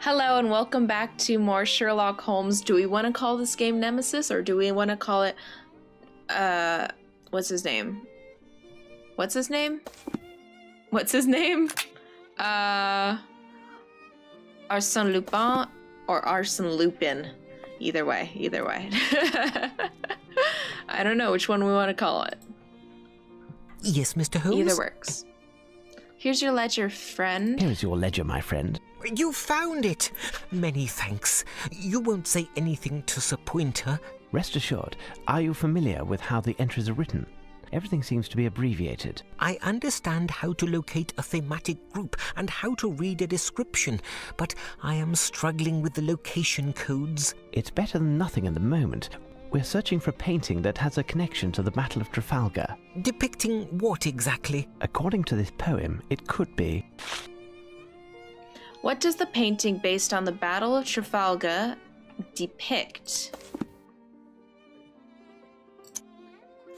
Hello and welcome back to more Sherlock Holmes. Do we want to call this game Nemesis or do we want to call it, what's his name? What's his name? What's his name? Arsène Lupin or Arsène Lupin. Either way, either way. I don't know which one we want to call it. Yes, Mr. Holmes? Either works. Here's your ledger, friend. Here is your ledger, my friend. You found it! Many thanks. You won't say anything to Sir Pointer. Rest assured, are you familiar with how the entries are written? Everything seems to be abbreviated. I understand how to locate a thematic group and how to read a description, but I am struggling with the location codes. It's better than nothing at the moment. We're searching for a painting that has a connection to the Battle of Trafalgar. Depicting what exactly? According to this poem, it could be... What does the painting based on the Battle of Trafalgar depict?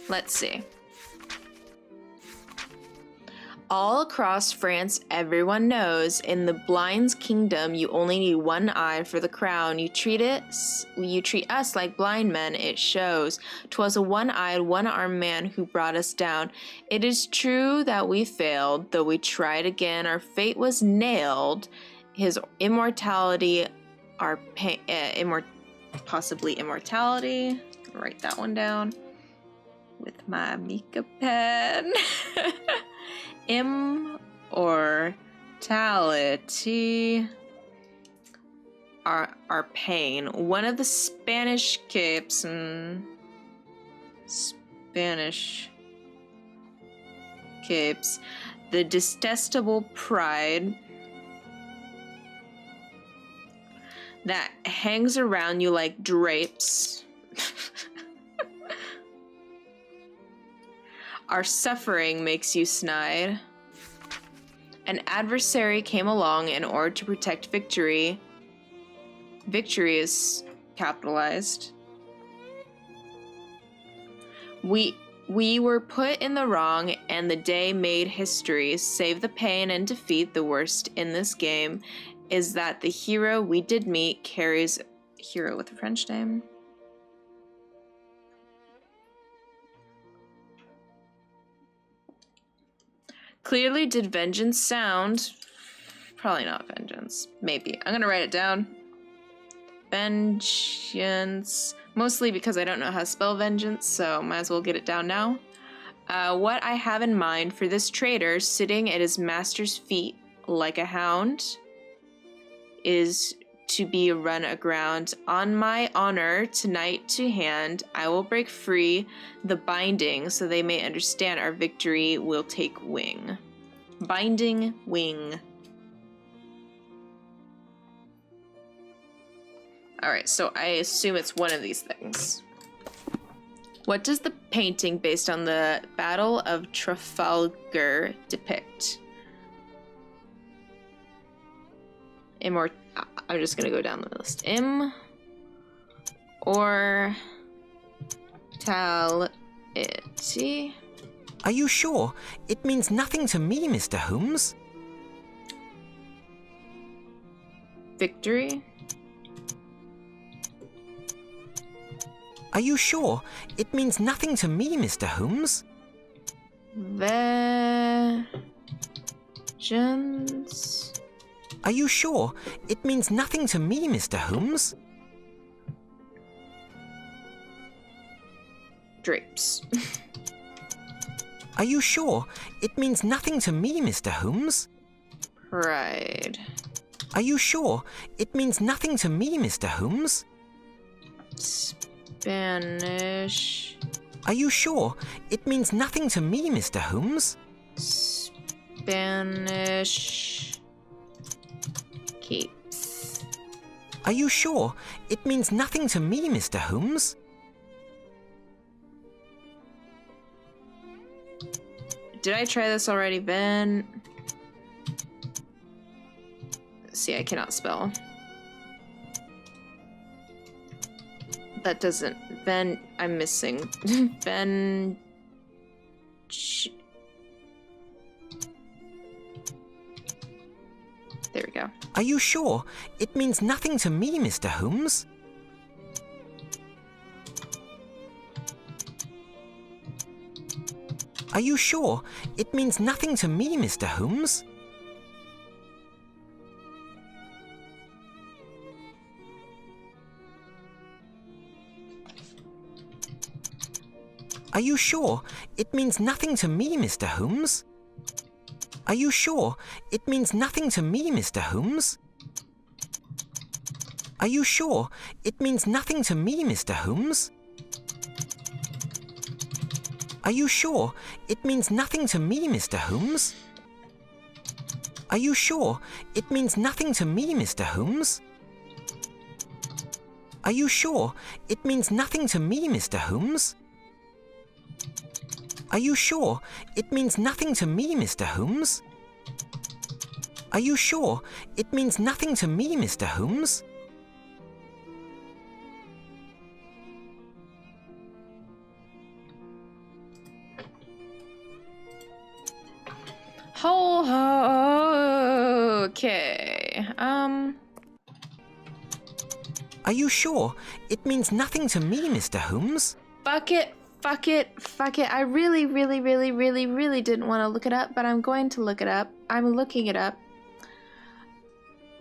Let's see. All across France, everyone knows, in the blind's kingdom, you only need one eye for the crown. You treat us like blind men, it shows. 'Twas a one-eyed, one-armed man who brought us down. It is true that we failed, though we tried again. Our fate was nailed. His immortality, our pain, possibly immortality. Write that one down with my Mika pen. Immortality, our pain. One of the Spanish capes, the detestable pride that hangs around you like drapes. Our suffering makes you snide. An adversary came along in order to protect victory. Victory is capitalized. We were put in the wrong and the day made history. Save the pain and defeat. The worst in this game is that the hero we did meet carries hero with a French name. Clearly did vengeance sound. Probably not vengeance. Maybe. I'm gonna write it down. Vengeance. Mostly because I don't know how to spell vengeance, so might as well get it down now. What I have in mind for this traitor sitting at his master's feet like a hound is to be run aground. On my honor, tonight to hand, I will break free the binding so they may understand our victory will take wing. Binding wing. Alright, so I assume it's one of these things. What does the painting based on the Battle of Trafalgar depict? I'm just gonna go down the list. Immortality. Are you sure? It means nothing to me, Mr. Holmes. Victory. Are you sure? It means nothing to me, Mr. Holmes. Vengeance. Are you sure? It means nothing to me, Mr. Holmes. Drapes. Are you sure? It means nothing to me, Mr. Holmes. Pride. Are you sure? It means nothing to me, Mr. Holmes. Spanish. Are you sure? It means nothing to me, Mr. Holmes. Spanish. Capes. Are you sure? It means nothing to me, Mr. Holmes. Did I try this already, Ben? See, I cannot spell. That doesn't... I'm missing. There we go. go. Are you sure? It means nothing to me, Mr. Holmes. Are you sure? It means nothing to me, Mr. Holmes. Are you sure? It means nothing to me, Mr. Holmes. Are you sure? It means nothing to me, Mr. Holmes. Are you sure? It means nothing to me, Mr. Holmes. Are you sure? It means nothing to me, Mr. Holmes. Are you sure? It means nothing to me, Mr. Holmes. Are you sure? It means nothing to me, Mr. Holmes. Are you sure? It means nothing to me, Mr. Holmes. Are you sure? It means nothing to me, Mr. Holmes. Okay. Are you sure? It means nothing to me, Mr. Holmes. Fuck it. Fuck it. Fuck it. I really didn't want to look it up, but I'm going to look it up. I'm looking it up.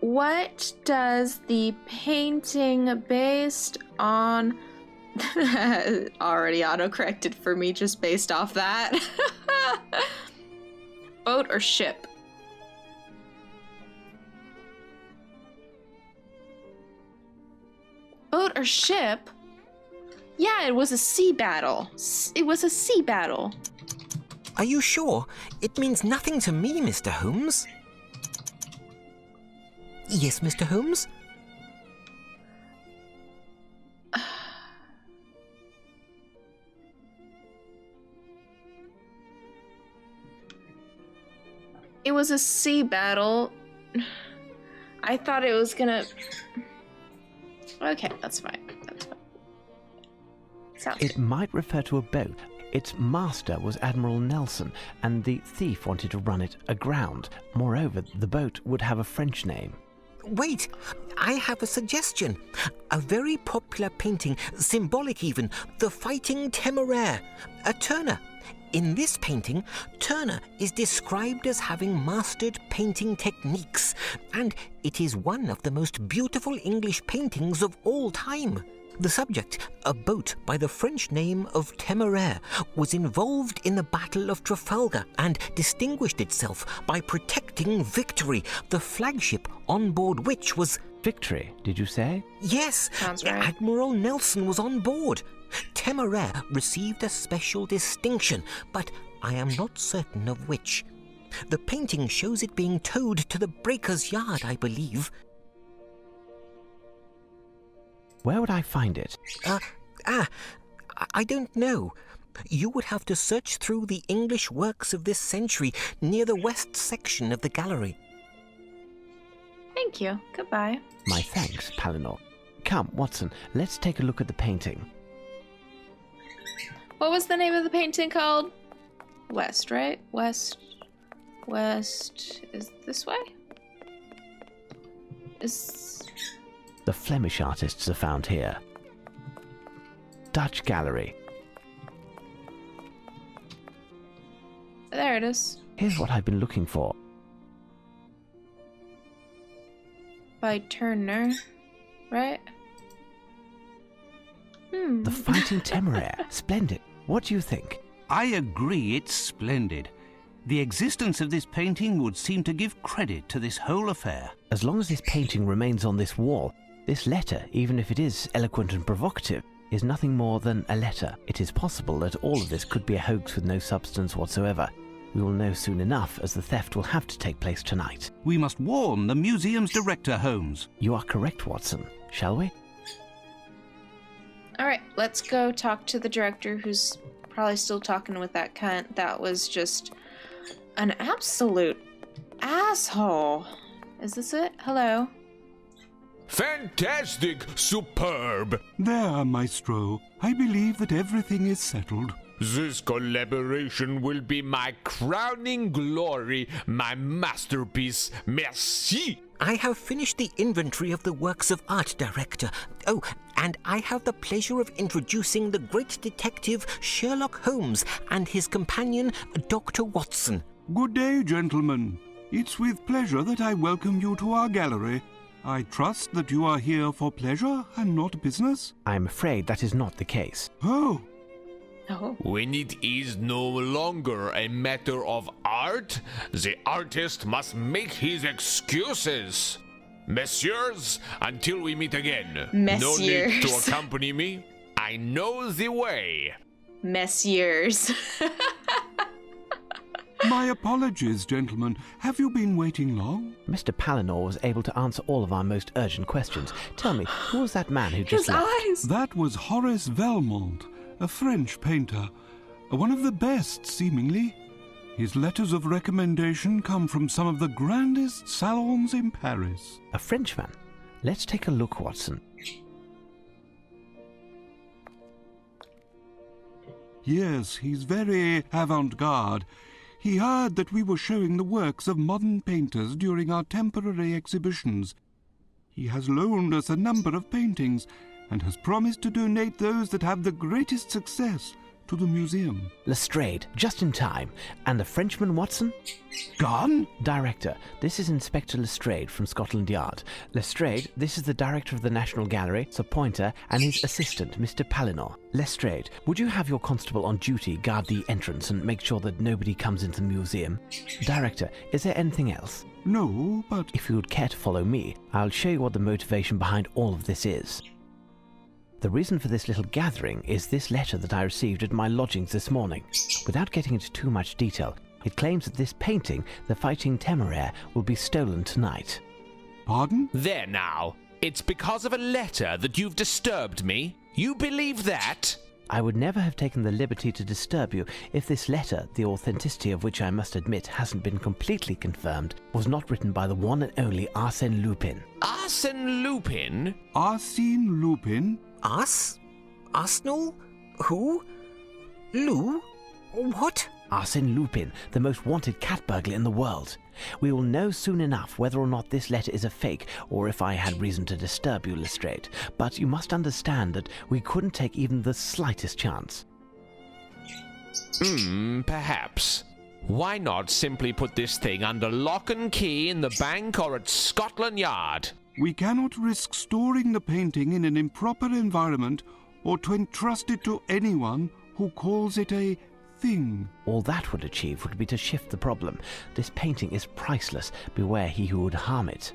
What does the painting based on... Already autocorrected for me just based off that. Boat or ship? Boat or ship? Yeah, it was a sea battle. It was a sea battle. Are you sure? It means nothing to me, Mr. Holmes. Yes, Mr. Holmes? It was a sea battle. I thought it was gonna... Okay, that's fine. That's fine. Sounds It good. might refer to a boat. Its master was Admiral Nelson, and the thief wanted to run it aground. Moreover, the boat would have a French name. Wait, I have a suggestion. A very popular painting, symbolic even, The Fighting Temeraire, a Turner. In this painting, Turner is described as having mastered painting techniques, and it is one of the most beautiful English paintings of all time. The subject, a boat by the French name of Temeraire, was involved in the Battle of Trafalgar and distinguished itself by protecting Victory, the flagship on board which was... Victory, did you say? Yes, Sounds right. Admiral Nelson was on board. Temeraire received a special distinction, but I am not certain of which. The painting shows it being towed to the breaker's yard, I believe. Where would I find it? I don't know. You would have to search through the English works of this century near the west section of the gallery. Thank you. Goodbye. My thanks, Palinor. Come, Watson, let's take a look at the painting. What was the name of the painting called? West, right? West is this way? Is... The Flemish artists are found here. Dutch Gallery. There it is. Here's what I've been looking for. By Turner, right? The Fighting Temeraire. Splendid. What do you think? I agree, it's splendid. The existence of this painting would seem to give credit to this whole affair. As long as this painting remains on this wall, this letter, even if it is eloquent and provocative, is nothing more than a letter. It is possible that all of this could be a hoax with no substance whatsoever. We will know soon enough, as the theft will have to take place tonight. We must warn the museum's director, Holmes. You are correct, Watson. Shall we? All right, let's go talk to the director, who's probably still talking with that cunt. That was just an absolute asshole. Is this it? Hello? Fantastic! Superb! There, Maestro. I believe that everything is settled. This collaboration will be my crowning glory, my masterpiece. Merci! I have finished the inventory of the works of art, Director. Oh, and I have the pleasure of introducing the great detective Sherlock Holmes and his companion, Dr. Watson. Good day, gentlemen. It's with pleasure that I welcome you to our gallery. I trust that you are here for pleasure and not business? I'm afraid that is not the case. Oh, When it is no longer a matter of art, the artist must make his excuses. Messieurs, until we meet again. No need to Messieurs. accompany me. I know the way. Messieurs. my apologies, gentlemen. Have you been waiting long? Mr. Palinor was able to answer all of our most urgent questions. Tell me, who was that man who just His left? eyes. That was Horace Velmont, a French painter. One of the best, seemingly. His letters of recommendation come from some of the grandest salons in Paris. A Frenchman? Let's take a look, Watson. Yes, he's very avant-garde. He heard that we were showing the works of modern painters during our temporary exhibitions. He has loaned us a number of paintings and has promised to donate those that have the greatest success to the museum. Lestrade, just in time. And the Frenchman, Watson? Gone? Director, this is Inspector Lestrade from Scotland Yard. Lestrade, this is the Director of the National Gallery, Sir Pointer, and his assistant, Mr. Palinor. Lestrade, would you have your constable on duty guard the entrance and make sure that nobody comes into the museum? Director, is there anything else? No, but If you would care to follow me, I'll show you what the motivation behind all of this is. The reason for this little gathering is this letter that I received at my lodgings this morning. Without getting into too much detail, it claims that this painting, The Fighting Temeraire, will be stolen tonight. pardon? There now. It's because of a letter that you've disturbed me. You believe that? I would never have taken the liberty to disturb you if this letter, the authenticity of which I must admit hasn't been completely confirmed, was not written by the one and only Arsène Lupin. Arsène Lupin? Arsène Lupin? Arsenal? Who? Lou? What? Arsène Lupin, the most wanted cat burglar in the world. We will know soon enough whether or not this letter is a fake, or if I had reason to disturb you, Lestrade. But you must understand that we couldn't take even the slightest chance. Perhaps. Why not simply put this thing under lock and key in the bank or at Scotland Yard? We cannot risk storing the painting in an improper environment or to entrust it to anyone who calls it a thing. All that would achieve would be to shift the problem. This painting is priceless. Beware he who would harm it.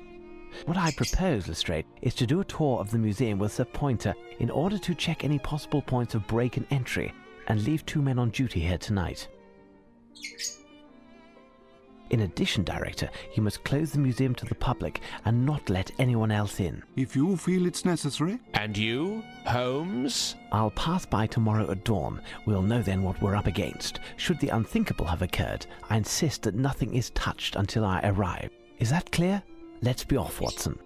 What I propose, Lestrade, is to do a tour of the museum with Sir Pointer in order to check any possible points of break and entry, and leave 2 men on duty here tonight. In addition, Director, you must close the museum to the public and not let anyone else in. If you feel it's necessary. And you, Holmes? I'll pass by tomorrow at dawn. We'll know then what we're up against. Should the unthinkable have occurred, I insist that nothing is touched until I arrive. Is that clear? Let's be off, Watson.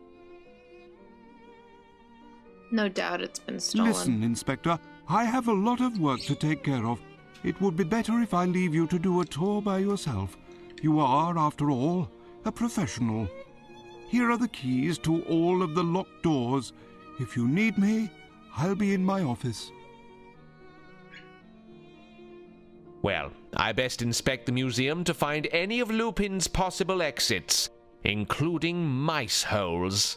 No doubt it's been stolen. Listen, Inspector, I have a lot of work to take care of. It would be better if I leave you to do a tour by yourself. You are, after all, a professional. Here are the keys to all of the locked doors. If you need me, I'll be in my office. Well, I best inspect the museum to find any of Lupin's possible exits, including mice holes.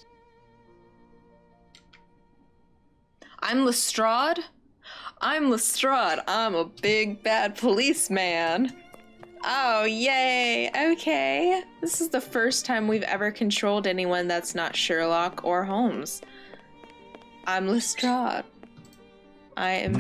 I'm Lestrade. I'm Lestrade. I'm a big bad policeman. Oh, yay. Okay. This is the first time we've ever controlled anyone that's not Sherlock or Holmes. I'm Lestrade. I am...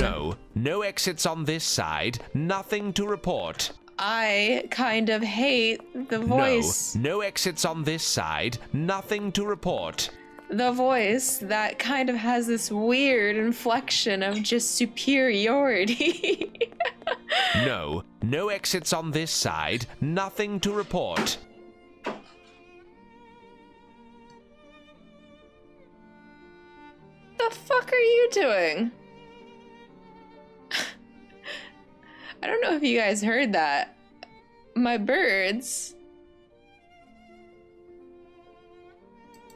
No exits on this side. Nothing to report. I kind of hate the voice. No exits on this side. Nothing to report. The voice that kind of has this weird inflection of just superiority. No exits on this side. Nothing to report. The fuck are you doing? I don't know if you guys heard that. My birds...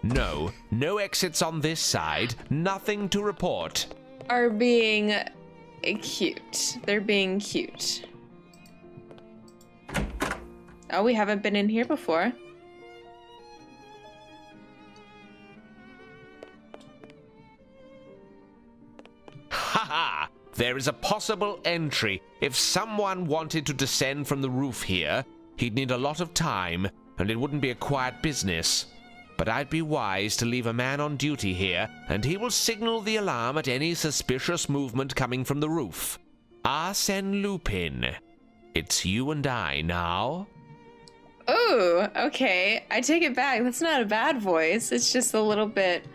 No, no exits on this side. Nothing to report. are being cute. They're being cute. Oh, we haven't been in here before. Haha! There is a possible entry. If someone wanted to descend from the roof here, he'd need a lot of time, and it wouldn't be a quiet business. But I'd be wise to leave a man on duty here, and he will signal the alarm at any suspicious movement coming from the roof. Arsène Lupin. It's you and I now. Oh, okay. I take it back. That's not a bad voice. It's just a little bit,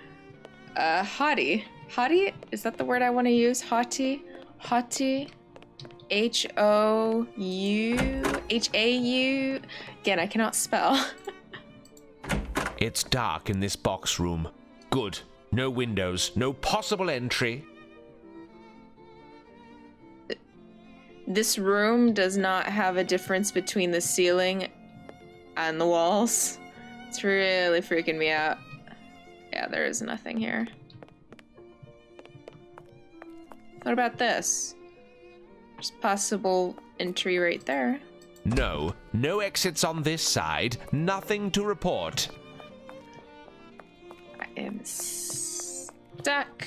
haughty. Haughty? Is that the word I want to use? Haughty? Haughty? H-O-U? H-A-U? Again, I cannot spell. It's dark in this box room. Good. No windows. No possible entry. This room does not have a difference between the ceiling and the walls. It's really freaking me out. Yeah, there is nothing here. What about this? There's possible entry right there. No. No exits on this side. Nothing to report. I am stuck.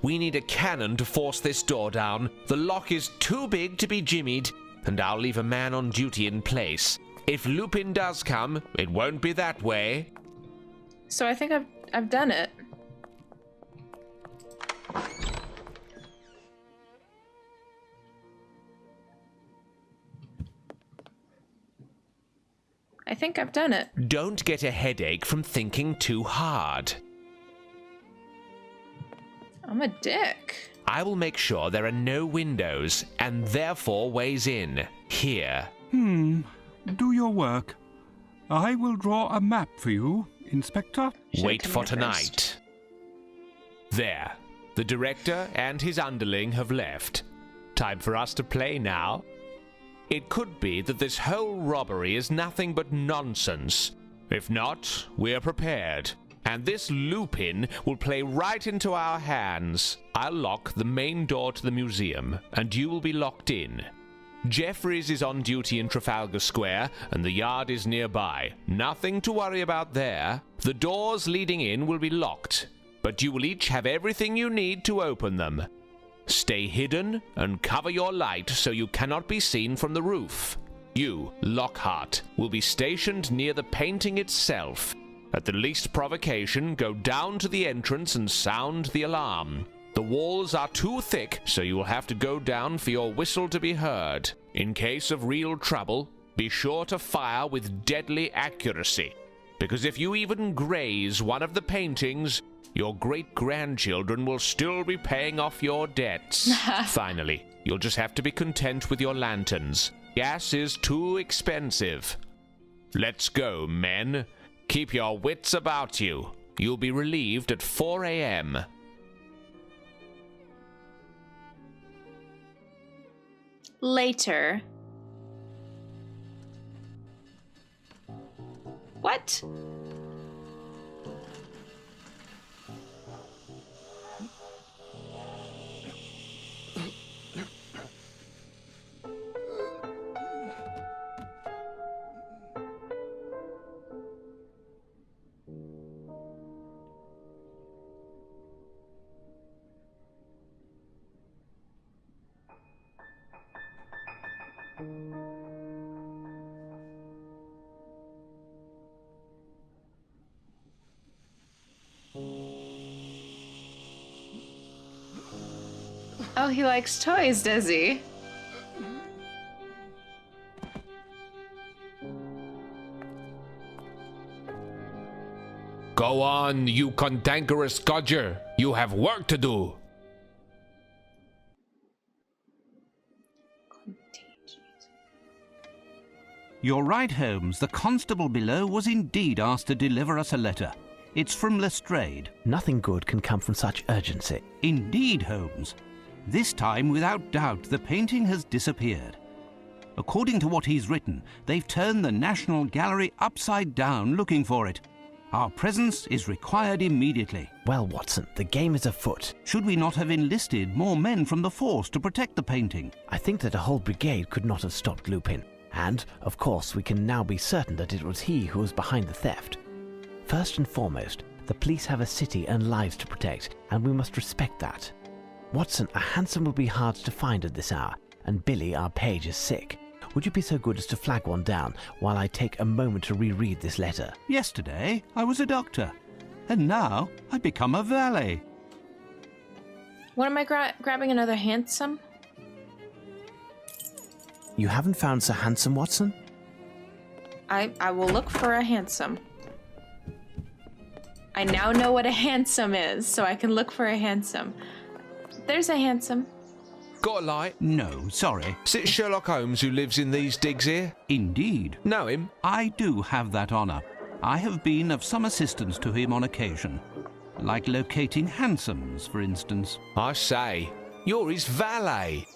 We need a cannon to force this door down. The lock is too big to be jimmied, and I'll leave a man on duty in place. If Lupin does come, it won't be that way. So I think I've done it. I think I've done it. Don't get a headache from thinking too hard. I'm a dick. I will make sure there are no windows, and therefore ways in. Here. Do your work. I will draw a map for you, Inspector. Wait for tonight. There. The director and his underling have left. Time for us to play now. It could be that this whole robbery is nothing but nonsense. If not, we're prepared. And this Lupin will play right into our hands. I'll lock the main door to the museum, and you will be locked in. Jeffries is on duty in Trafalgar Square, and the yard is nearby. Nothing to worry about there. The doors leading in will be locked, but you will each have everything you need to open them. Stay hidden and cover your light so you cannot be seen from the roof. You, Lockhart, will be stationed near the painting itself. At the least provocation, go down to the entrance and sound the alarm. The walls are too thick, so you will have to go down for your whistle to be heard. In case of real trouble, be sure to fire with deadly accuracy, because if you even graze one of the paintings, your great-grandchildren will still be paying off your debts. Finally, you'll just have to be content with your lanterns. Gas is too expensive. Let's go, men. Keep your wits about you. You'll be relieved at 4 a.m. Later. What? Oh, he likes toys, does he? Go on, you cantankerous codger. You have work to do. You're right, Holmes. The constable below was indeed asked to deliver us a letter. It's from Lestrade. Nothing good can come from such urgency. Indeed, Holmes. This time, without doubt, the painting has disappeared. According to what he's written, they've turned the National Gallery upside down looking for it. Our presence is required immediately. Well, Watson, the game is afoot. Should we not have enlisted more men from the force to protect the painting? I think that a whole brigade could not have stopped Lupin. And, of course, we can now be certain that it was he who was behind the theft. First and foremost, the police have a city and lives to protect, and we must respect that. Watson, a hansom will be hard to find at this hour, and Billy, our page, is sick. Would you be so good as to flag one down while I take a moment to reread this letter? Yesterday, I was a doctor, and now I've become a valet. What am I grabbing another handsome? You haven't found Sir Handsome, Watson? I will look for a handsome. I now know what a handsome is, so I can look for a handsome. There's a handsome. Got a light? No, sorry. Is it Sherlock Holmes who lives in these digs here? Indeed. Know him? I do have that honour. I have been of some assistance to him on occasion. Like locating hansoms, for instance. I say, you're his valet.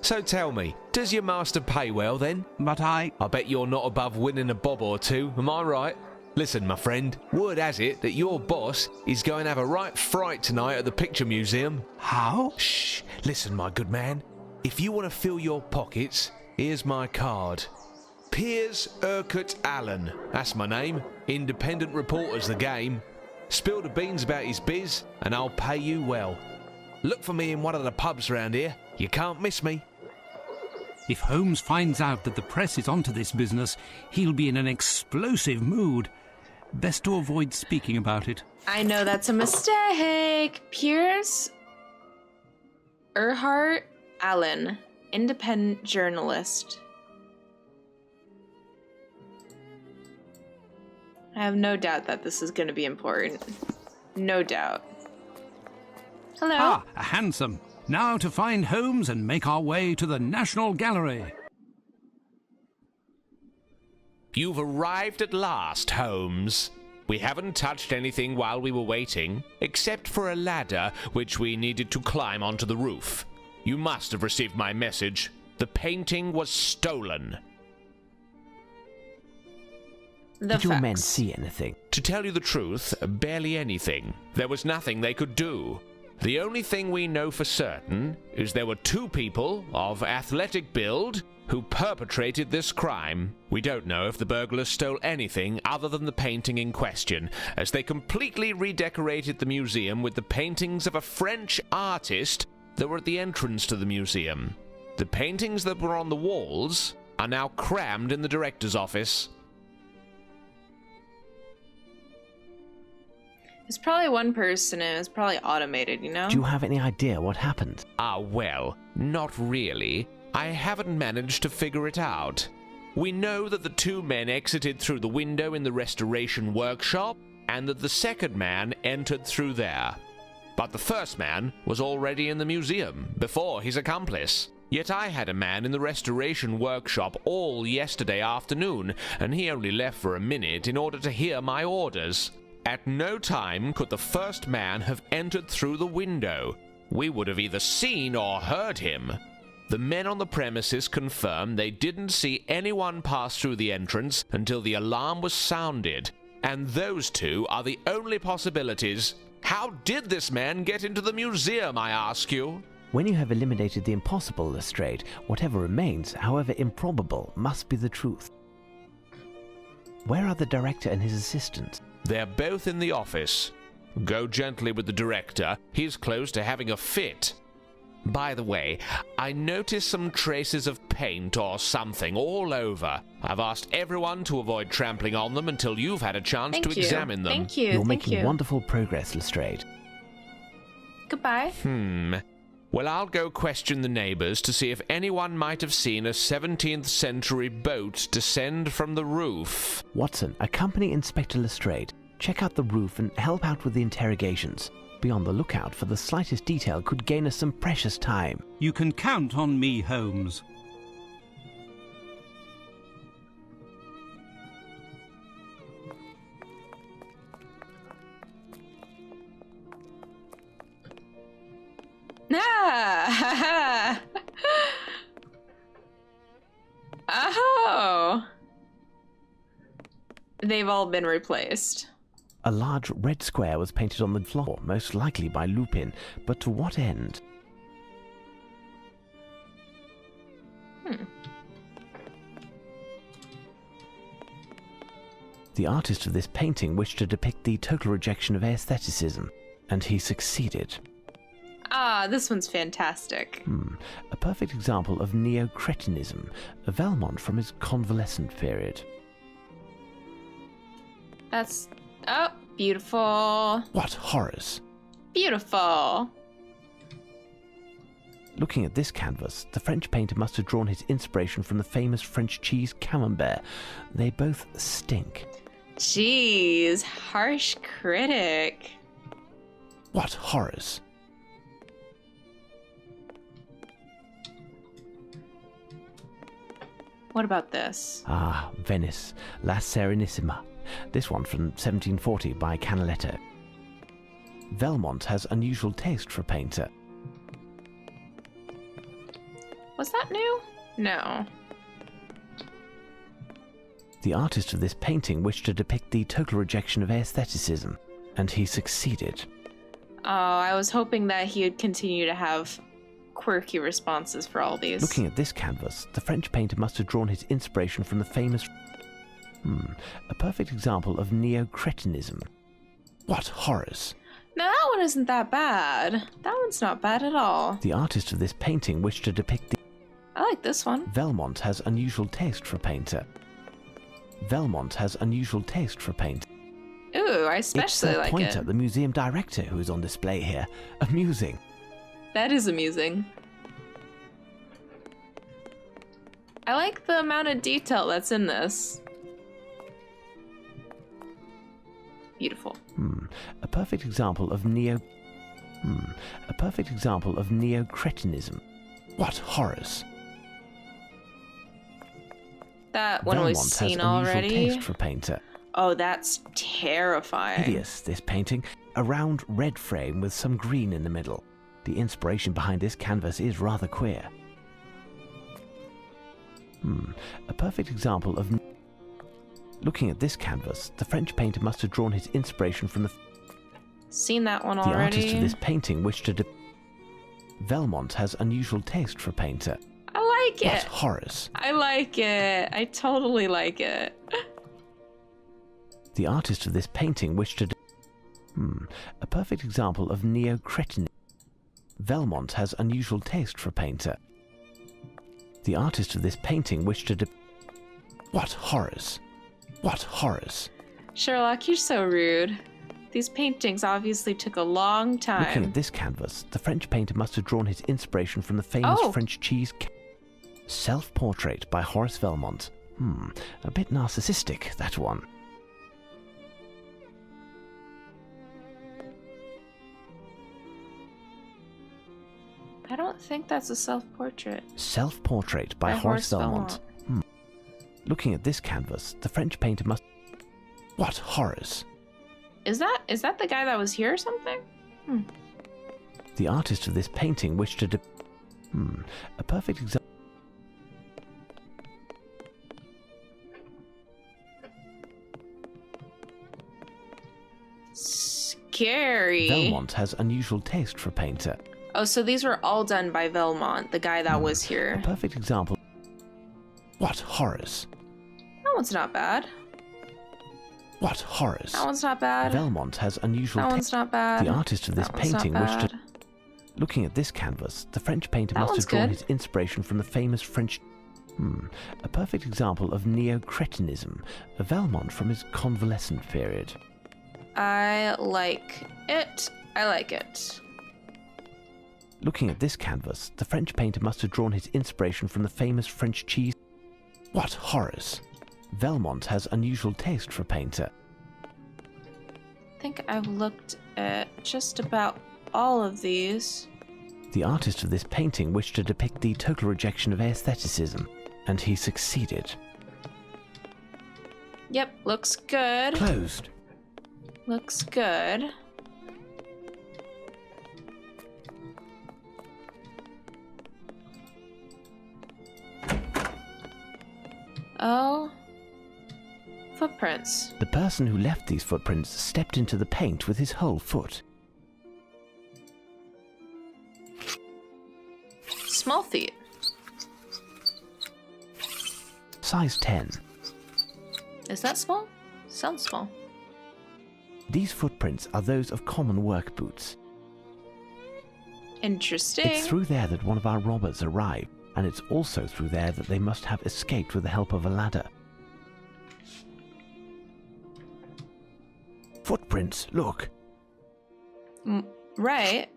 So tell me, does your master pay well then? But I bet you're not above winning a bob or two, am I right? Listen, my friend, word has it that your boss is going to have a right fright tonight at the Picture Museum. How? Shh, listen, my good man. If you want to fill your pockets, here's my card. Piers Urquhart Allen, that's my name. Independent reporter's the game. Spill the beans about his biz, and I'll pay you well. Look for me in one of the pubs round here. You can't miss me. If Holmes finds out that the press is onto this business, he'll be in an explosive mood. Best to avoid speaking about it. I know that's a mistake. Piers Urquhart Allen, independent journalist. I have no doubt that this is going to be important. No doubt. Hello. Ah, a hansom. Now to find Holmes and make our way to the National Gallery. You've arrived at last, Holmes. We haven't touched anything while we were waiting, except for a ladder which we needed to climb onto the roof. You must have received my message. The painting was stolen. Did your men see anything? To tell you the truth, barely anything. There was nothing they could do. The only thing we know for certain is there were two people of athletic build who perpetrated this crime. We don't know if the burglars stole anything other than the painting in question, as they completely redecorated the museum with the paintings of a French artist that were at the entrance to the museum. The paintings that were on the walls are now crammed in the director's office. There's probably one person and it's probably automated, you know? Do you have any idea what happened? Well, not really. I haven't managed to figure it out. We know that the two men exited through the window in the restoration workshop, and that the second man entered through there. But the first man was already in the museum, before his accomplice. Yet I had a man in the restoration workshop all yesterday afternoon, and he only left for a minute in order to hear my orders. At no time could the first man have entered through the window. We would have either seen or heard him. The men on the premises confirm they didn't see anyone pass through the entrance until the alarm was sounded. And those two are the only possibilities. How did this man get into the museum, I ask you? When you have eliminated the impossible, Lestrade, whatever remains, however improbable, must be the truth. Where are the director and his assistant? They're both in the office. Go gently with the director. He's close to having a fit. By the way, I noticed some traces of paint or something all over. I've asked everyone to avoid trampling on them until you've had a chance to examine them. Thank you. You're making wonderful progress, Lestrade. Goodbye. Well, I'll go question the neighbors to see if anyone might have seen a 17th century boat descend from the roof. Watson, accompany Inspector Lestrade. Check out the roof and help out with the interrogations. Be on the lookout for the slightest detail could gain us some precious time. You can count on me, Holmes. they've all been replaced. A large red square was painted on the floor, most likely by Lupin, but to what end? The artist of this painting wished to depict the total rejection of aestheticism, and he succeeded. Ah, this one's fantastic. A perfect example of neo-cretinism, a Valmont from his convalescent period. That's... oh, beautiful. What horrors! Beautiful. Looking at this canvas, the French painter must have drawn his inspiration from the famous French cheese camembert. They both stink. Jeez, harsh critic. What horrors! What about this? Ah, Venice, La Serenissima. This one from 1740 by Canaletto. Valmont has unusual taste for a painter. Was that new? No. The artist of this painting wished to depict the total rejection of aestheticism, and he succeeded. Oh, I was hoping that he would continue to have quirky responses for all these. Looking at this canvas, the French painter must have drawn his inspiration from the famous... a perfect example of neo-cretinism. What horrors! Now that one isn't that bad. That one's not bad at all. The artist of this painting wished to depict the... I like this one. Valmont has unusual taste for a painter. Valmont has unusual taste for a painter. Ooh, I especially like Pointer, it. the museum director, who is on display here. Amusing. That is amusing. I like the amount of detail that's in this. Beautiful. A perfect example of neo-cretinism. What horrors! That one we've Valmont seen has unusual already. taste for a painter. Oh, that's terrifying. Hideous, this painting. A round red frame with some green in the middle. The inspiration behind this canvas is rather queer. A perfect example of... Looking at this canvas, the French painter must have drawn his inspiration from the... Seen that one The already. artist of this painting wished to... Valmont has unusual taste for a painter. I like What it. horrors! I like it. I totally like it. The artist of this painting wished to... a perfect example of neo-cretinism. Valmont has unusual taste for a painter. The artist of this painting wished to... What horrors! What horrors! Sherlock, you're so rude. These paintings obviously took a long Looking time. at this canvas, the French painter must have drawn his inspiration from the famous Oh. French cheese... Self-portrait by Horace Valmont. A bit narcissistic, that one. I don't think that's a self-portrait. Self-portrait by Horace Valmont. Looking at this canvas, the French painter must... What horrors! Is that the guy that was here or something? The artist of this painting wished to... a perfect example... Scary. Valmont has unusual taste for a painter. Oh, so these were all done by Valmont, the guy that was A here. perfect example... What horrors! That one's not bad. What horrors! That one's not bad. Valmont has unusual That taste... one's not bad. The artist of this That one's not painting wished to... bad. Looking at this canvas, the French painter That must one's have drawn good. his inspiration from the famous French... A perfect example of neo-cretinism, a Valmont from his convalescent period. I like it. I like it. Looking at this canvas, the French painter must have drawn his inspiration from the famous French cheese... What horrors! Valmont has unusual taste for a painter. I think I've looked at just about all of these. The artist of this painting wished to depict the total rejection of aestheticism, and he succeeded. Yep, looks good. Closed. Looks good. Oh. footprints. The person who left these footprints stepped into the paint with his whole foot. Small feet. Size 10. Is that small? Sounds small. These footprints are those of common work boots. Interesting. It's through there that one of our robbers arrived, and it's also through there that they must have escaped with the help of a ladder. Footprints, look. Right.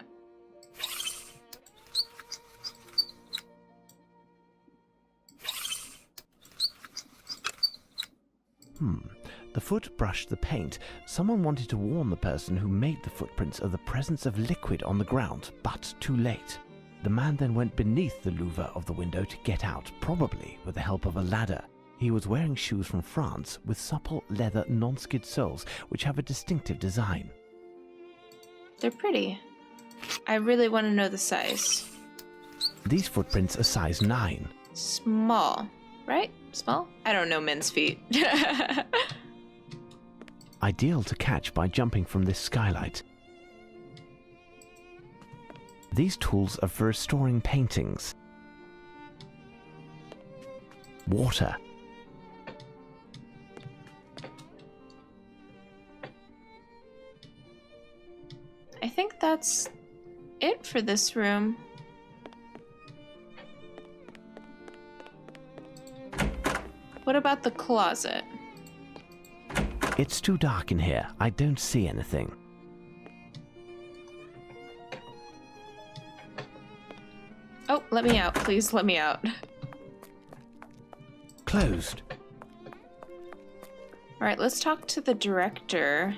The foot brushed the paint. Someone wanted to warn the person who made the footprints of the presence of liquid on the ground, but too late. The man then went beneath the louver of the window to get out, probably with the help of a ladder. He was wearing shoes from France with supple leather non-skid soles, which have a distinctive design. They're pretty. I really want to know the size. These footprints are size 9. Small, right? Small? I don't know men's feet. Ideal to catch by jumping from this skylight. These tools are for restoring paintings. Water. I think that's it for this room. What about the closet? It's too dark in here. I don't see anything. Oh, let me out. Please let me out. Closed. All right, let's talk to the director.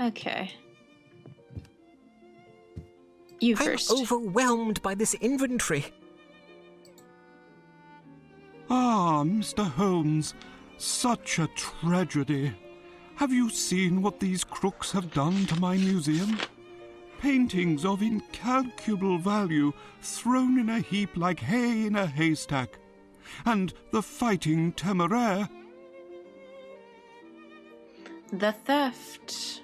Okay. You first. I'm overwhelmed by this inventory. Ah, Mr. Holmes, such a tragedy. Have you seen what these crooks have done to my museum? Paintings of incalculable value thrown in a heap like hay in a haystack. And the Fighting Temeraire. The theft.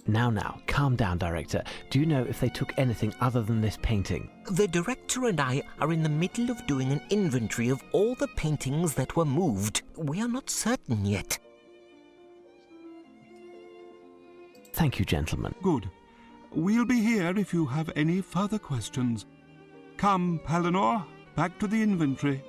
Now, calm down, Director. Do you know if they took anything other than this painting? The director and I are in the middle of doing an inventory of all the paintings that were moved. We are not certain yet. Thank you, gentlemen. Good. We'll be here if you have any further questions. Come, Palinor, back to the inventory.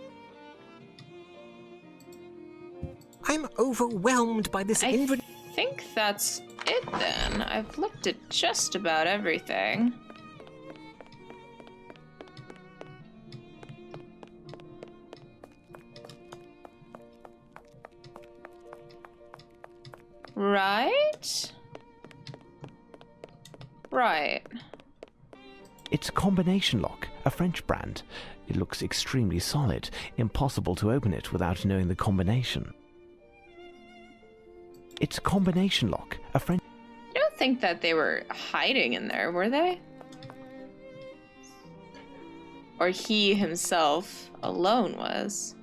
I'm overwhelmed by this inventory. I think that's it then. I've looked at just about everything. Right? Right. It's a combination lock, a French brand. It looks extremely solid. Impossible to open it without knowing the combination. It's a combination lock, a French... I don't think that they were hiding in there, were they? Or he himself alone was.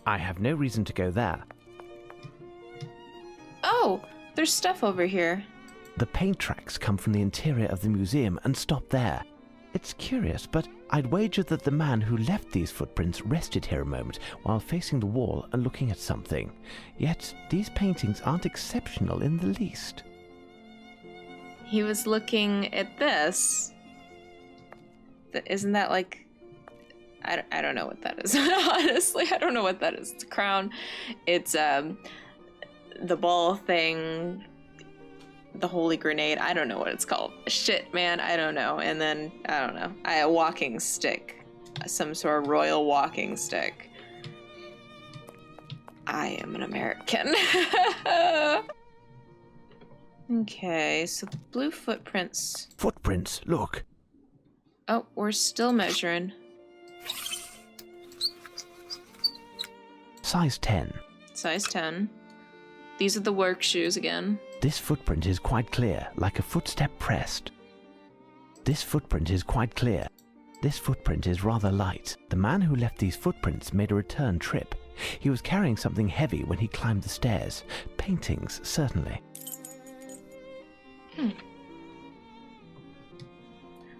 I have no reason to go there. Oh, there's stuff over here. The paint tracks come from the interior of the museum and stop there. It's curious, but I'd wager that the man who left these footprints rested here a moment while facing the wall and looking at something. Yet, these paintings aren't exceptional in the least. He was looking at this. Isn't that like... I don't know what that is. Honestly, I don't know what that is. It's a crown. It's the ball thing. The holy grenade. I don't know what it's called. Shit, man. I don't know. And then, I don't know. A walking stick. Some sort of royal walking stick. I am an American. Okay, so the blue footprints. Footprints, look. Oh, we're still measuring. Size 10. Size 10. These are the work shoes again. This footprint is quite clear, like a footstep pressed. This footprint is quite clear. This footprint is rather light. The man who left these footprints made a return trip. He was carrying something heavy when he climbed the stairs. Paintings, certainly.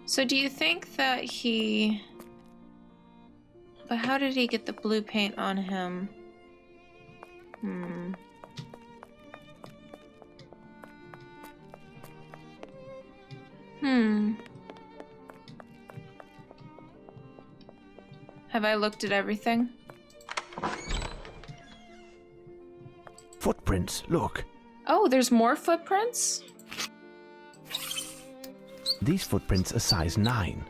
So do you think that he... But how did he get the blue paint on him? Have I looked at everything? Footprints, look. Oh, there's more footprints? These footprints are size 9.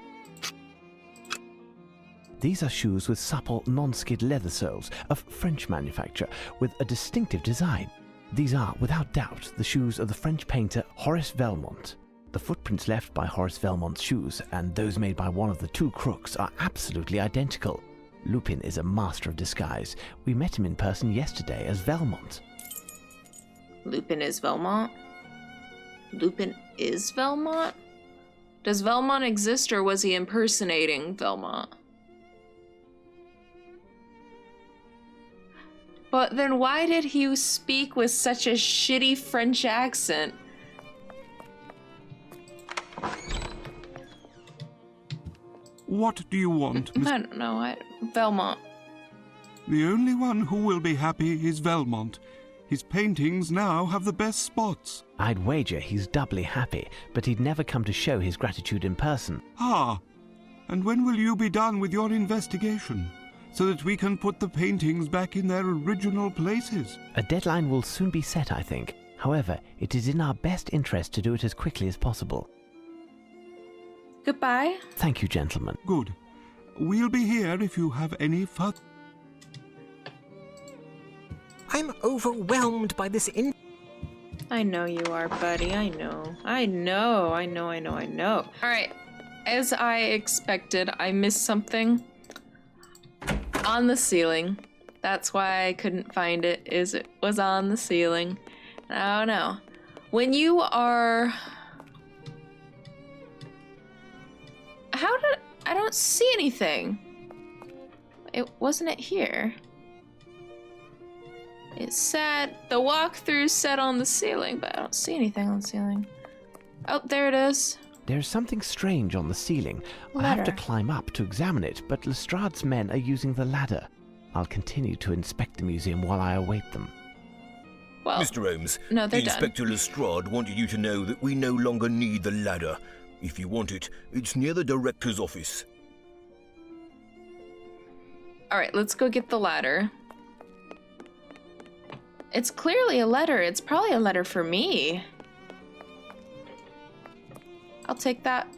These are shoes with supple, non-skid leather soles of French manufacture with a distinctive design. These are, without doubt, the shoes of the French painter Horace Velmont. The footprints left by Horace Velmont's shoes and those made by one of the two crooks are absolutely identical. Lupin is a master of disguise. We met him in person yesterday as Velmont. Lupin is Velmont? Lupin is Velmont? Does Velmont exist or was he impersonating Velmont? But then why did he speak with such a shitty French accent? What do you want, Miss... I don't know. Velmont. The only one who will be happy is Velmont. His paintings now have the best spots. I'd wager he's doubly happy, but he'd never come to show his gratitude in person. Ah, and when will you be done with your investigation, so that we can put the paintings back in their original places? A deadline will soon be set, I think. However, it is in our best interest to do it as quickly as possible. Goodbye. Thank you, gentlemen. Good. We'll be here if you have any further... I'm overwhelmed by this I know you are, buddy. I know. Alright. As I expected, I missed something on the ceiling. That's why I couldn't find it, is it was on the ceiling. I don't know. When you are... I don't see anything. Wasn't it here? It said, the walkthrough said on the ceiling, but I don't see anything on the ceiling. Oh, there it is. There's something strange on the ceiling. I have to climb up to examine it, but Lestrade's men are using the ladder. I'll continue to inspect the museum while I await them. Well, Mr. Holmes, no, they're Inspector Lestrade wanted you to know that we no longer need the ladder. If you want it, it's near the director's office. Alright, let's go get the ladder. It's clearly a letter. It's probably a letter for me. I'll take that.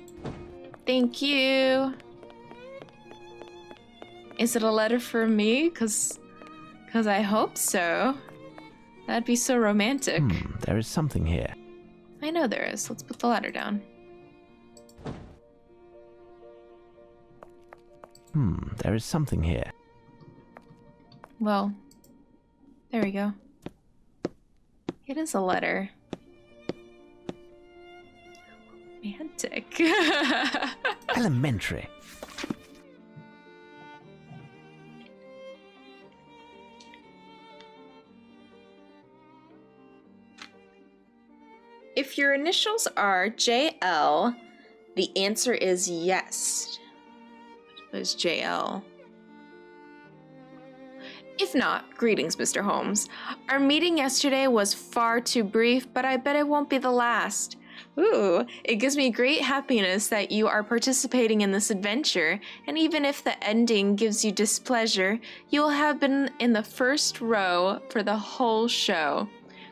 Thank you. Is it a letter for me? Cause I hope so. That'd be so romantic. There is something here. I know there is. Let's put the ladder down. There is something here. Well, there we go. It is a letter. Romantic. Elementary. If your initials are JL, the answer is yes. What is JL? If not, greetings, Mr. Holmes. Our meeting yesterday was far too brief, but I bet it won't be the last. Ooh, it gives me great happiness that you are participating in this adventure, and even if the ending gives you displeasure, you will have been in the first row for the whole show.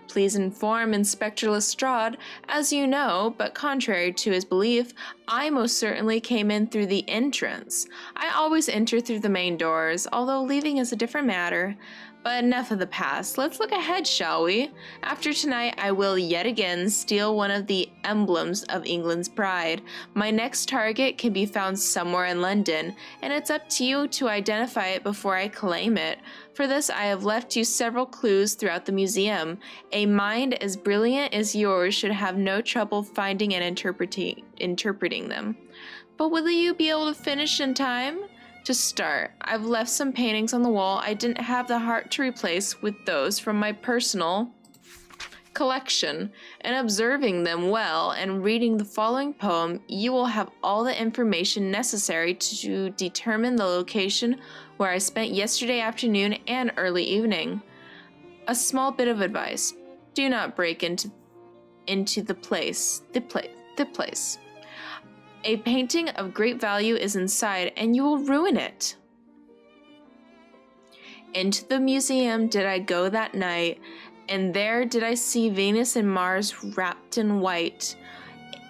Please inform Inspector Lestrade, as you know, but contrary to his belief, I most certainly came in through the entrance. I always enter through the main doors, although leaving is a different matter. But enough of the past. Let's look ahead, shall we? After tonight, I will yet again steal one of the emblems of England's pride. My next target can be found somewhere in London, and it's up to you to identify it before I claim it. For this, I have left you several clues throughout the museum. A mind as brilliant as yours should have no trouble finding and interpreting them. But will you be able to finish in time? To start, I've left some paintings on the wall I didn't have the heart to replace with those from my personal collection. And observing them well and reading the following poem, you will have all the information necessary to determine the location where I spent yesterday afternoon and early evening. A small bit of advice: do not break into the place. A painting of great value is inside, and you will ruin it. Into the museum did I go that night, and there did I see Venus and Mars wrapped in white.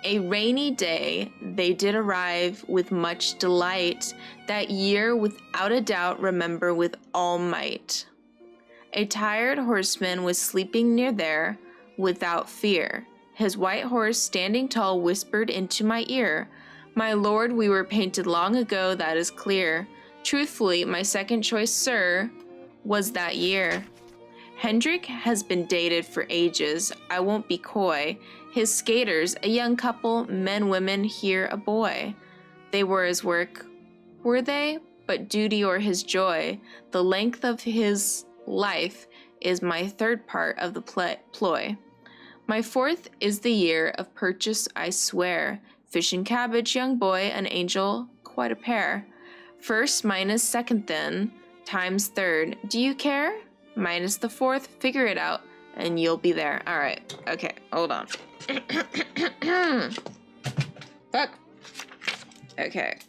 A rainy day they did arrive with much delight. That year, without a doubt, remember with all might. A tired horseman was sleeping near there, without fear. His white horse, standing tall, whispered into my ear, "My lord, we were painted long ago, that is clear. Truthfully, my second choice, sir, was that year. Hendrik has been dated for ages, I won't be coy. His skaters, a young couple, men, women, here a boy. They were his work, were they? But duty or his joy. The length of his life is my third part of the ploy. My fourth is the year of purchase, I swear. Fish and cabbage, young boy, an angel, quite a pair. First minus second then, times third. Do you care? Minus the fourth, figure it out, and you'll be there." All right, okay, hold on. Fuck. Okay.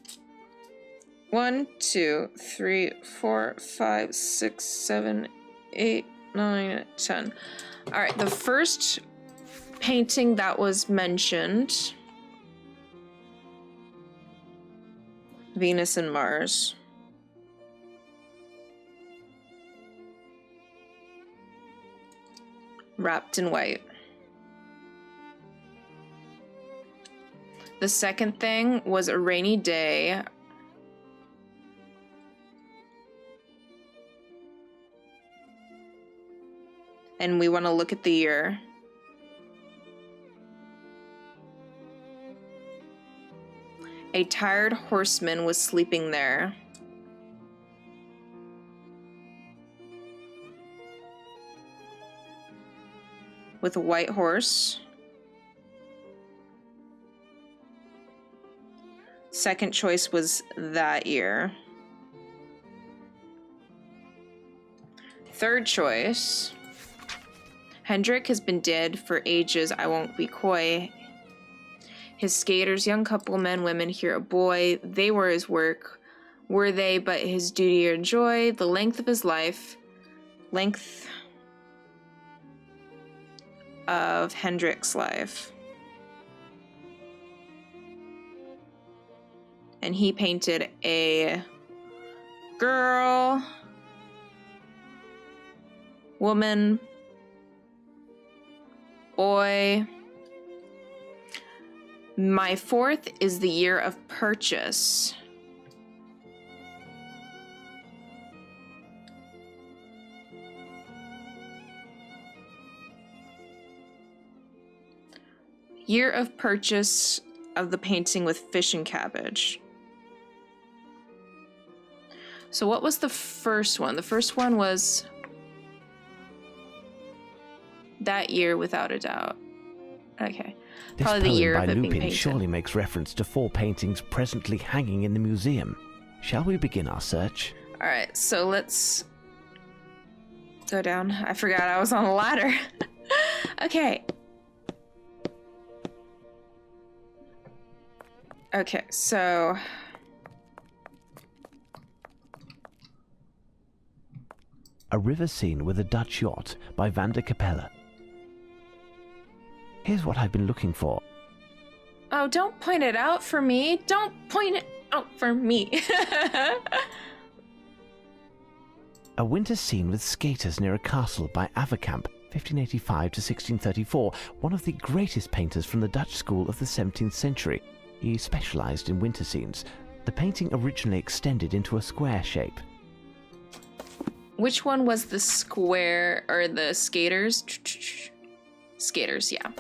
1, 2, 3, 4, 5, 6, 7, 8, 9, 10. All right, the first painting that was mentioned, Venus and Mars. Wrapped in white. The second thing was a rainy day. And we want to look at the year. A tired horseman was sleeping there. With a white horse. Second choice was that year. Third choice. Hendrik has been dead for ages, I won't be coy. His skaters, young couple, men, women, here a boy. They were his work, were they? But his duty or joy. The length of his life. Length of Hendrik's life. And he painted a girl, woman, boy. My fourth is the year of purchase. Year of purchase of the painting with fish and cabbage. So what was the first one? The first one was that year, without a doubt. Okay. This Probably the poem year by of it being Lupin painted. surely makes reference to 4 paintings presently hanging in the museum. Shall we begin our search? All right, so let's go down. I forgot I was on a ladder. Okay. Okay, so A River Scene with a Dutch Yacht by Van der Capelle. Here's what I've been looking for. oh, don't point it out for me. Don't point it out for me. A winter scene with skaters near a castle by Averkamp, 1585 to 1634, one of the greatest painters from the Dutch school of the 17th century. He specialized in winter scenes. The painting originally extended into a square shape. Which one was the square, or the skaters? Skaters, yeah.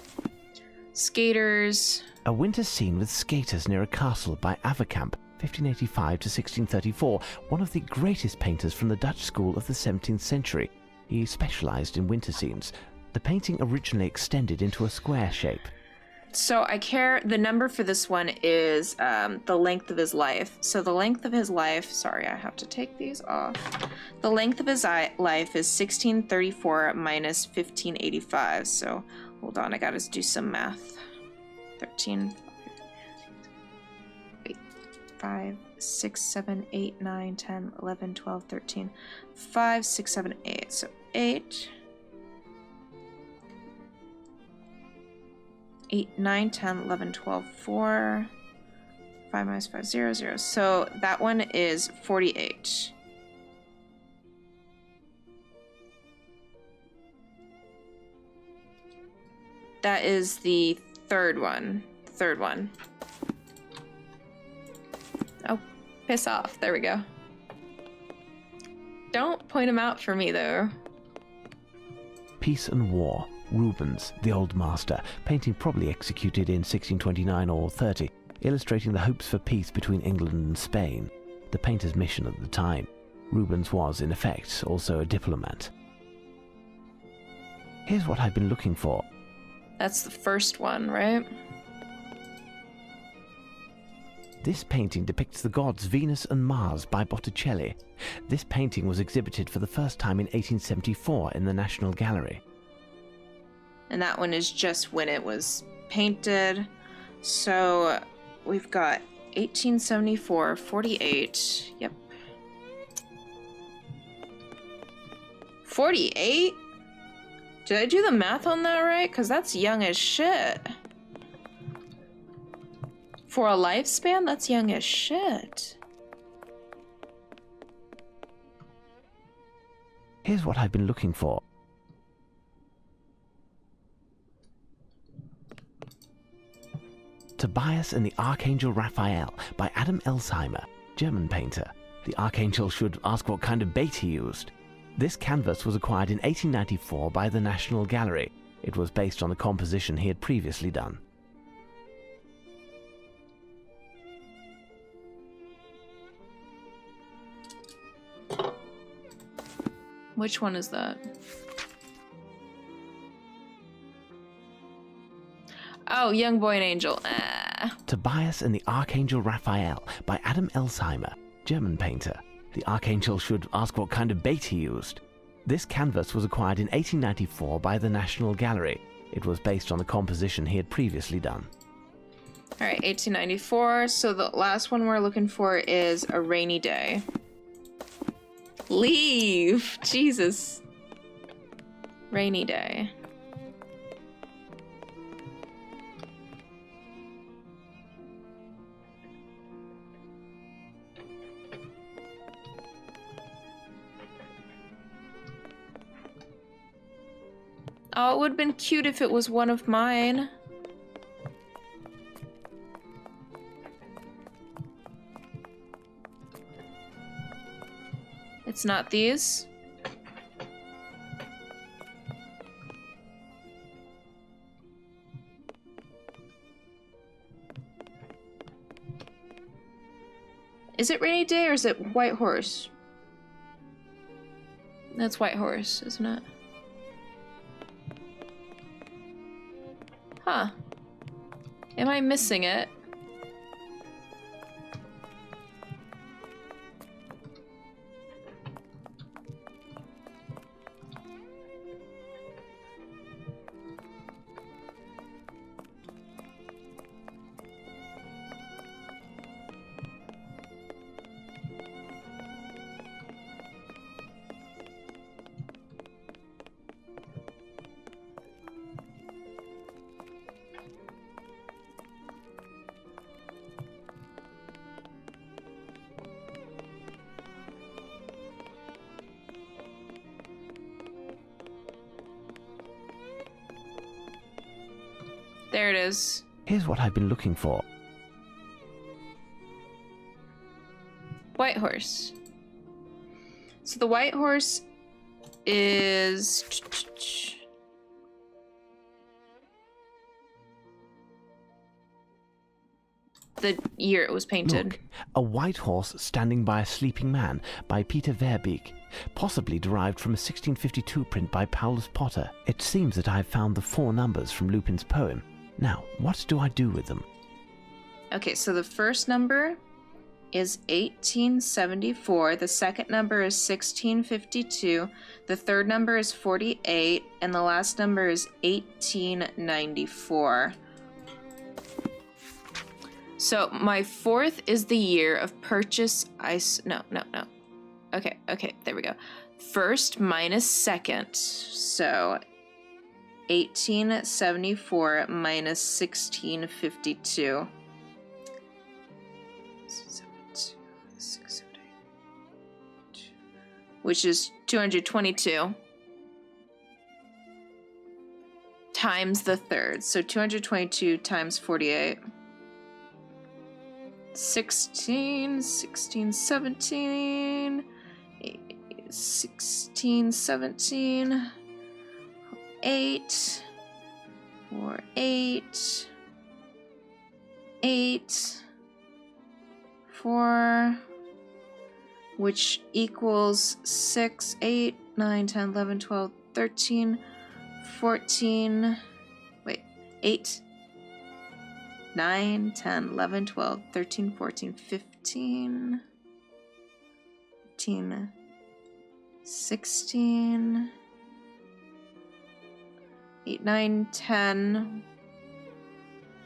Skaters. A winter scene with skaters near a castle by Averkamp, 1585 to 1634, one of the greatest painters from the Dutch school of the 17th century. He specialized in winter scenes. The painting originally extended into a square shape. So the number for this one is the length of his life. So the length of his life, sorry, I have to take these off. The length of his life is 1634 minus 1585. So hold on, I gotta do some math. 13, 5, 6, 7, 8, 9, 10, 11, 12, 13, 5, 6, 7, 8. So 8, 9, 10, 11, 12, 4, 5 minus 5, 0, 0. So that one is 48. That is the third one. Oh, piss off. There we go. Don't point them out for me, though. Peace and War. Rubens, the Old Master, painting probably executed in 1629 or 30, illustrating the hopes for peace between England and Spain, the painter's mission at the time. Rubens was, in effect, also a diplomat. Here's what I've been looking for. That's the first one, right? This painting depicts the gods Venus and Mars by Botticelli. This painting was exhibited for the first time in 1874 in the National Gallery. And that one is just when it was painted. So we've got 1874, 48. Yep. 48? Did I do the math on that right? Because that's young as shit. For a lifespan, that's young as shit. Here's what I've been looking for. Tobias and the Archangel Raphael by Adam Elsheimer, German painter. The Archangel should ask what kind of bait he used. This canvas was acquired in 1894 by the National Gallery. It was based on a composition he had previously done. Which one is that? Oh, Young Boy and Angel. Tobias and the Archangel Raphael by Adam Elsheimer, German painter. The Archangel should ask what kind of bait he used. This canvas was acquired in 1894 by the National Gallery. It was based on a composition he had previously done. All right, 1894. So the last one we're looking for is A Rainy Day. Leave! Jesus. Rainy Day. Oh, it would have been cute if it was one of mine. It's not these. Is it Rainy Day or is it White Horse? That's White Horse, isn't it? Huh. Am I missing it? There it is. Here's what I've been looking for. White horse. So the white horse is... the year it was painted. Look, a white horse standing by a sleeping man by Peter Verbeek, possibly derived from a 1652 print by Paulus Potter. It seems that I've found the 4 numbers from Lupin's poem. Now, what do I do with them? Okay, so the first number is 1874, the second number is 1652, the third number is 48, and the last number is 1894. So my 4th is the year of purchase. No. Okay, there we go. First minus second. So 1874 minus 1652. Which is 222 times the third. So 222 times 48. 16, 17, 8, 4, 8, 8, 4, which equals 6, 8, 9, 10, 11, 12, 13, 14, wait, 8, 9, 10, 11, 12, 13, 14, 15, 15, 16, 8, 9, 10,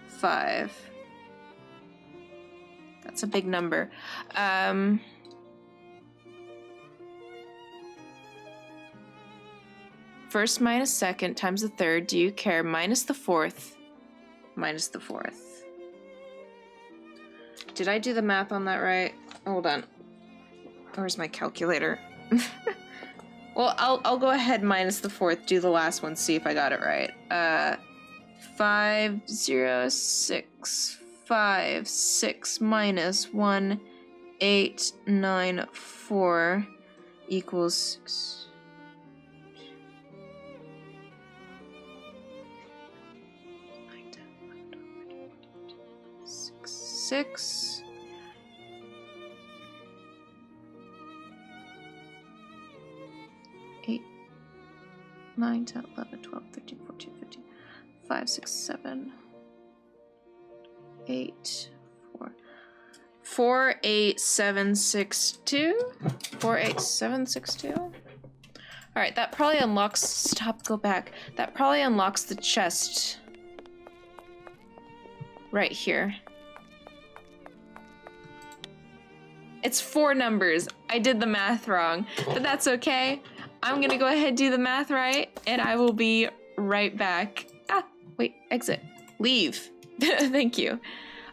5. That's a big number. First minus second times the third. Do you care? Minus the fourth. Minus the fourth. Did I do the math on that right? Hold on. Where's my calculator? Well, I'll go ahead minus the fourth, do the last one, see if I got it right. 5, 0, 6, 5, 6 minus 1, 8, 9, 4 equals 6. 6. 8, 9, 10, 11, 12, 13, 14, 15, 5, 6, 7, 8, 4. 4, 8, 7, 6, 2. 4, 8, 7, 6, 2. Alright, that probably unlocks... Stop, go back. That probably unlocks the chest. Right here. It's 4 numbers. I did the math wrong, but that's okay. I'm gonna go ahead and do the math right, and I will be right back. Ah, wait, exit. Leave. Thank you.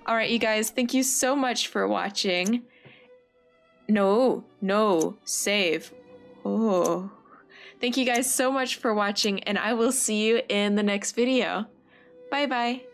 All right, you guys, thank you so much for watching. No, save. Oh. Thank you guys so much for watching, and I will see you in the next video. Bye-bye.